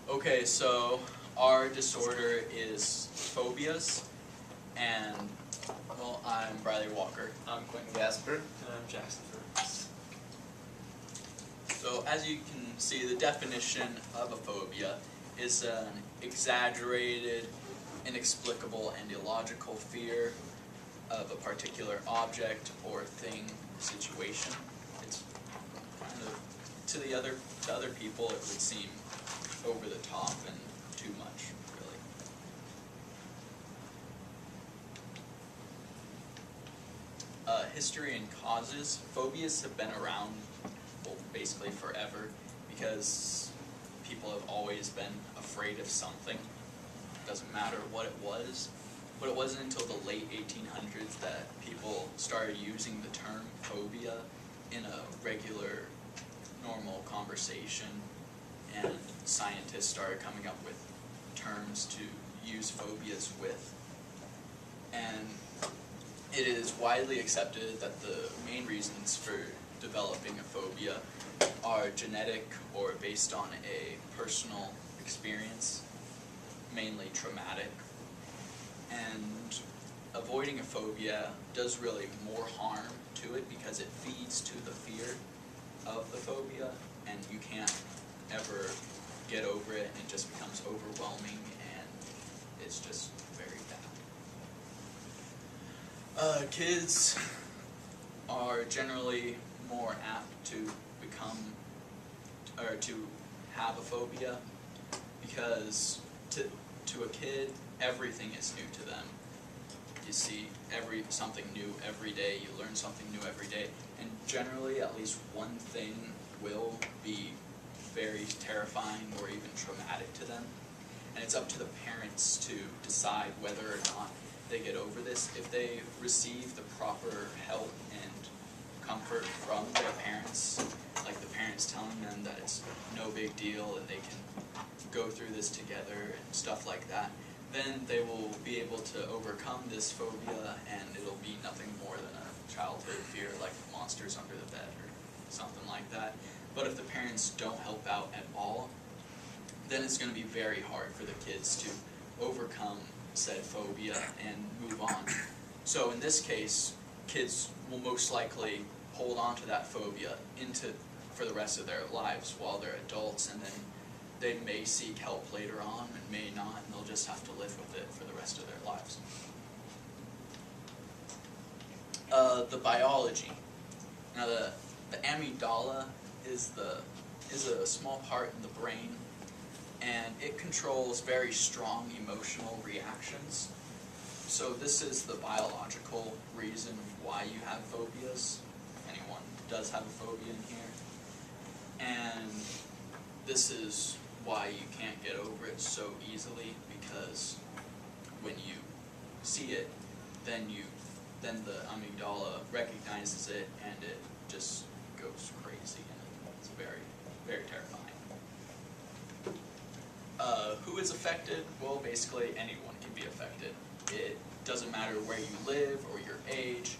Okay, so our disorder is phobias, and, well, I'm Briley Walker. I'm Quin Gasper. And I'm Jackson Fergus. So as you can see, the definition of a phobia is an exaggerated, inexplicable, and illogical fear of a particular object or thing, situation. It's kind of, to other people it would seem over the top and too much, really. History and causes. Phobias have been around, well, basically forever, because people have always been afraid of something. It doesn't matter what it was. But it wasn't until the late 1800s that people started using the term phobia in a regular, normal conversation, and scientists started coming up with terms to use phobias with. And it is widely accepted that the main reasons for developing a phobia are genetic or based on a personal experience, mainly traumatic. And avoiding a phobia does really more harm to it because it feeds to the fear of the phobia, and you can't ever get over it, and it just becomes overwhelming, and it's just very bad. Kids are generally more apt to to have a phobia because to a kid, everything is new to them. You see something new every day, you learn something new every day, and generally at least one thing will be very terrifying or even traumatic to them. And it's up to the parents to decide whether or not they get over this. If they receive the proper help and comfort from their parents, like the parents telling them that it's no big deal and they can go through this together and stuff like that, then they will be able to overcome this phobia, and it'll be nothing more than a childhood fear like monsters under the bed or something like that. But if the parents don't help out at all, then it's going to be very hard for the kids to overcome said phobia and move on. So in this case, kids will most likely hold on to that phobia for the rest of their lives while they're adults, and then they may seek help later on and may not, and they'll just have to live with it for the rest of their lives. The biology. Now the amygdala is a small part in the brain, and it controls very strong emotional reactions. So this is the biological reason why you have phobias. If anyone does have a phobia in here. And this is why you can't get over it so easily, because when you see it, then the amygdala recognizes it, and it just goes crazy, and it's very, very terrifying. Who is affected? Well, basically anyone can be affected. It doesn't matter where you live or your age.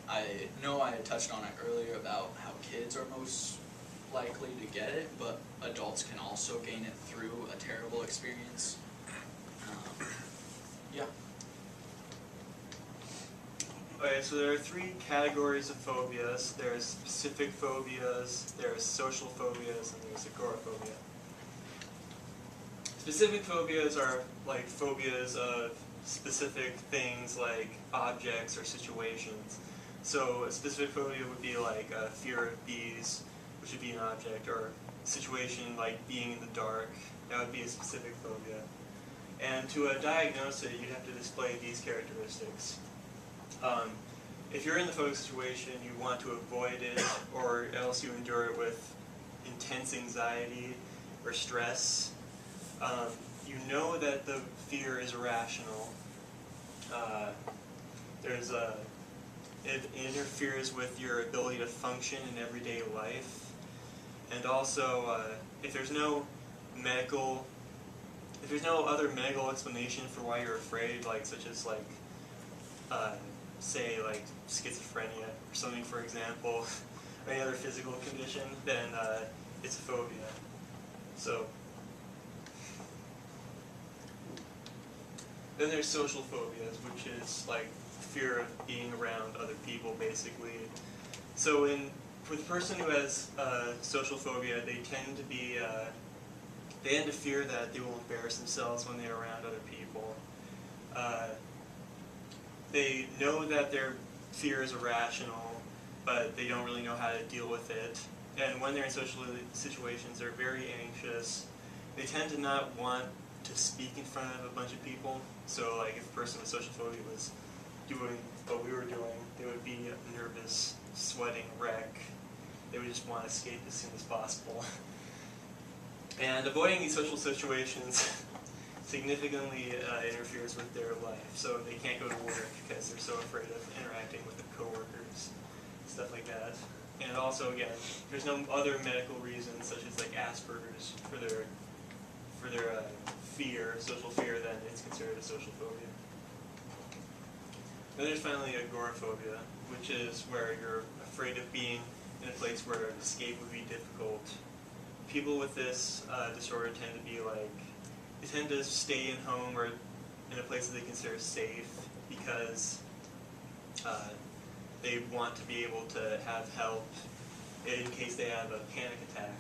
I know I had touched on it earlier about how kids are most likely to get it, but adults can also gain it through a terrible experience. Yeah. Okay, so there are three categories of phobias. There's specific phobias, there's social phobias, and there's agoraphobia. Specific phobias are like phobias of specific things like objects or situations. So a specific phobia would be like a fear of bees, which would be an object, or a situation like being in the dark. That would be a specific phobia. And to diagnose it, you'd have to display these characteristics. If you're in the phobic situation, you want to avoid it, or else you endure it with intense anxiety or stress. You know that the fear is irrational. It interferes with your ability to function in everyday life. And also, if there's no other medical explanation for why you're afraid, like such as like, say like schizophrenia or something, for example, or any other physical condition, then it's a phobia. So Then there's social phobias, which is like fear of being around other people, basically. So with a person who has social phobia, they tend to fear that they will embarrass themselves when they're around other people. They know that their fear is irrational, but they don't really know how to deal with it. And when they're in social situations, they're very anxious. They tend to not want to speak in front of a bunch of people. So like if a person with social phobia was doing what we were doing, they would be a nervous, sweating wreck. They would just want to escape as soon as possible. And avoiding these social situations significantly interferes with their life. So they can't go to work because they're so afraid of interacting with the coworkers, stuff like that. And also, again, there's no other medical reasons such as like Asperger's for their fear, social fear, then it's considered a social phobia. Then there's finally agoraphobia, which is where you're afraid of being in a place where escape would be difficult. People with this disorder they tend to stay in home or in a place that they consider safe because they want to be able to have help in case they have a panic attack.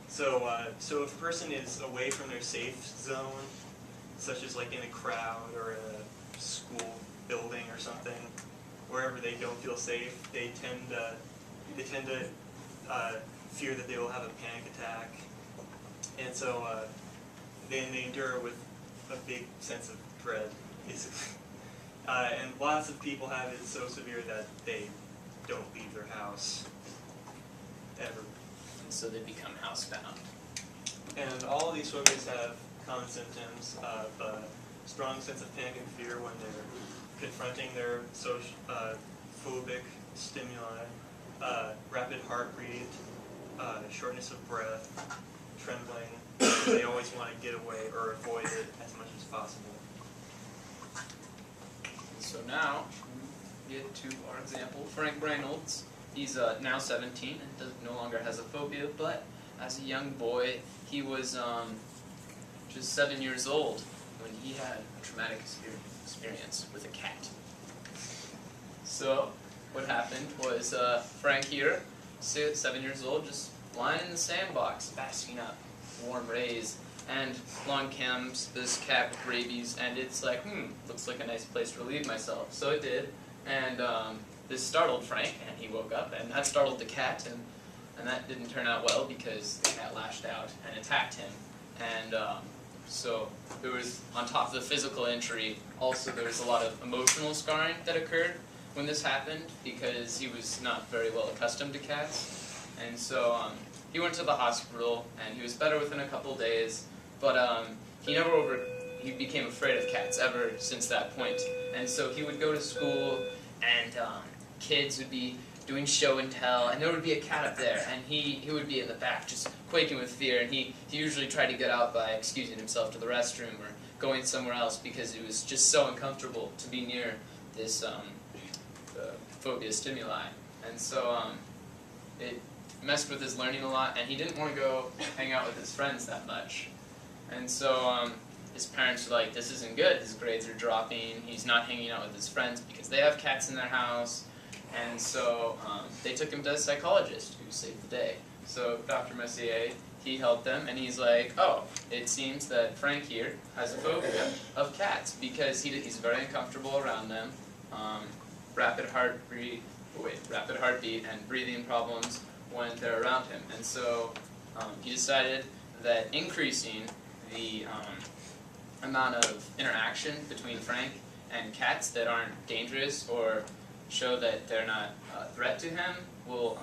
So if a person is away from their safe zone, such as like in a crowd or in a school building or something, wherever they don't feel safe, they tend to fear that they will have a panic attack, and so they endure with a big sense of dread, basically. And lots of people have it so severe that they don't leave their house ever. And so they become housebound. And all of these phobias have common symptoms of a strong sense of panic and fear when they're confronting their phobic stimuli, rapid heartbeat, shortness of breath, trembling. They always want to get away or avoid it as much as possible. So now, we get to our example, Frank Reynolds. He's now 17 and no longer has a phobia, but as a young boy, he was just 7 years old when he had a traumatic experience with a cat. So, what happened was Frank here, 7 years old, just lying in the sandbox, basking up warm rays, and along comes this cat with rabies, and it's like, looks like a nice place to relieve myself. So it did, and this startled Frank, and he woke up, and that startled the cat, and that didn't turn out well because the cat lashed out and attacked him. And so there was, on top of the physical injury, also there was a lot of emotional scarring that occurred when this happened because he was not very well accustomed to cats. And so he went to the hospital, and he was better within a couple of days, but he became afraid of cats ever since that point. And so he would go to school, and kids would be doing show and tell, and there would be a cat up there, and he would be in the back just quaking with fear, and he usually tried to get out by excusing himself to the restroom or going somewhere else because it was just so uncomfortable to be near this phobia stimuli. And so it messed with his learning a lot, and he didn't want to go hang out with his friends that much. And so his parents were like, this isn't good, his grades are dropping, he's not hanging out with his friends because they have cats in their house. And so they took him to a psychologist who saved the day. So Dr. Messier, he helped them, and he's like, oh, it seems that Frank here has a phobia of cats because he's very uncomfortable around them, rapid heartbeat and breathing problems when they're around him. And so he decided that increasing the amount of interaction between Frank and cats that aren't dangerous or show that they're not a threat to him will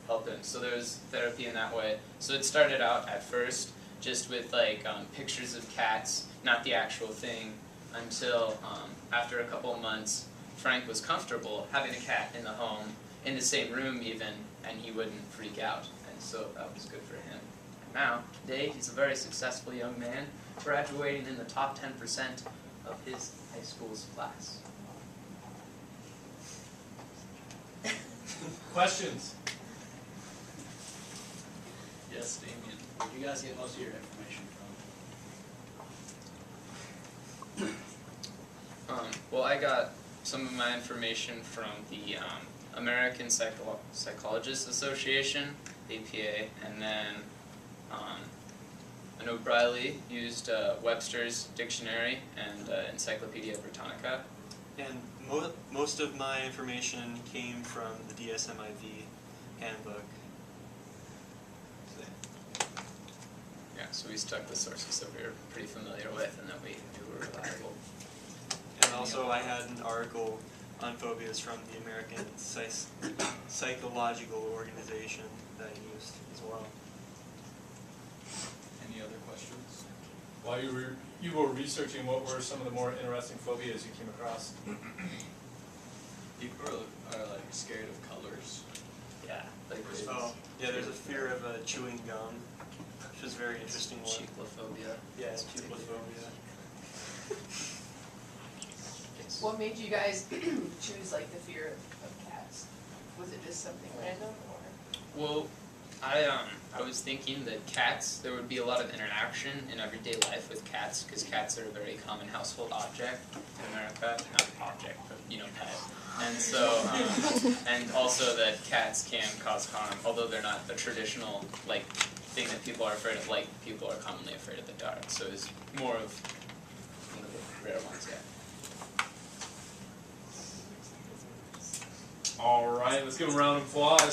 help him. So there's therapy in that way. So it started out at first just with like pictures of cats, not the actual thing, until after a couple of months, Frank was comfortable having a cat in the home, in the same room even, and he wouldn't freak out. And so that was good for him. And now, today, he's a very successful young man, graduating in the top 10% of his high school's class. Questions? Yes, Damien. Where do you guys get most of your information from? Well, I got some of my information from the American Psychologists Association, APA, and then I know Briley used Webster's Dictionary and Encyclopedia Britannica. And most of my information came from the DSMIV handbook. Yeah, so we stuck the sources that we were pretty familiar with and that we knew were reliable. And also I had an article on phobias from the American Psychological Organization that I used as well. Any other questions? While you were researching, what were some of the more interesting phobias you came across? People are like scared of colors. Yeah, like There's a fear of chewing gum, which is a very interesting one. Cheeklophobia. Yeah, cheeklophobia. What made you guys choose like the fear of cats? Was it just something random or? Well, I was thinking that cats, there would be a lot of interaction in everyday life with cats, because cats are a very common household object in America. Not object, but, pet. And so, and also that cats can cause harm, although they're not the traditional, thing that people are afraid of, people are commonly afraid of the dark. So it's more of one of the rare ones, yeah. All right, let's give them a round of applause.